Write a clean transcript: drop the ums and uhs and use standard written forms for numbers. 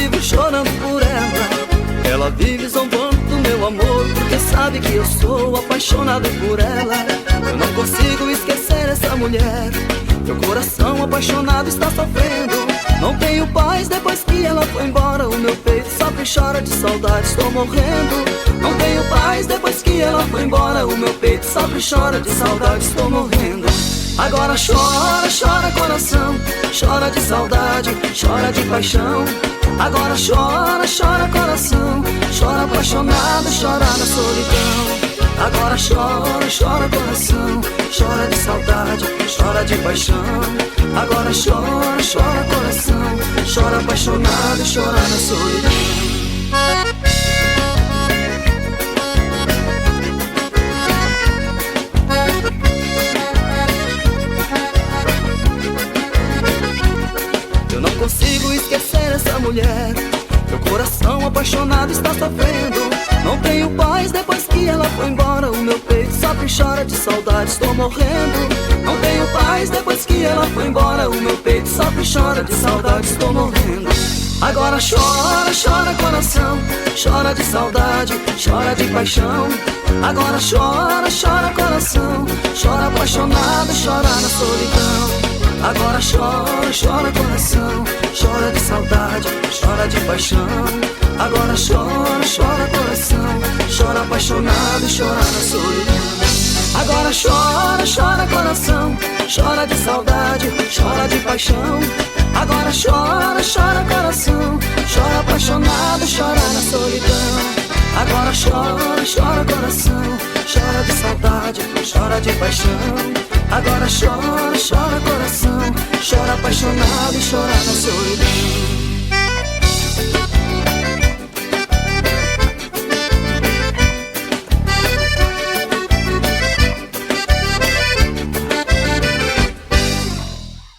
vivo chorando por ela. Ela vive zombando do meu amor, porque sabe que eu sou apaixonado por ela. Eu não consigo esquecer essa mulher. Meu coração apaixonado está sofrendo. Não tenho paz depois que ela foi embora. O meu peito sofre e chora de saudade, estou morrendo. Não tenho paz depois que ela foi embora. O meu peito sofre e chora de saudade, estou morrendo. Agora chora, chora coração, chora de saudade, chora de paixão. Agora chora, chora coração, chora apaixonado, chora na solidão. Agora chora, chora coração, chora de saudade, chora de paixão. Agora chora, chora coração, chora apaixonado, chora na solidão. Eu não consigo esquecer essa mulher. Meu coração apaixonado está sofrendo. Não tenho paz depois que ela foi embora. O meu peito sofre e chora de saudade, estou morrendo. Não tenho paz depois que ela foi embora. O meu peito sofre e chora de saudade, estou morrendo. Agora chora, chora coração, chora de saudade, chora de paixão. Agora chora, chora coração, chora apaixonado, chora na solidão. Agora chora, chora coração, chora de saudade, chora de paixão. Agora chora, chora coração, chora apaixonado, chora na solidão. Agora chora, chora coração, chora de saudade, chora de paixão. Agora chora, chora coração, chora apaixonado, chora na solidão. Agora chora, chora coração, chora de saudade, chora de paixão. Agora chora, chora coração, chora apaixonado e chora na solidão.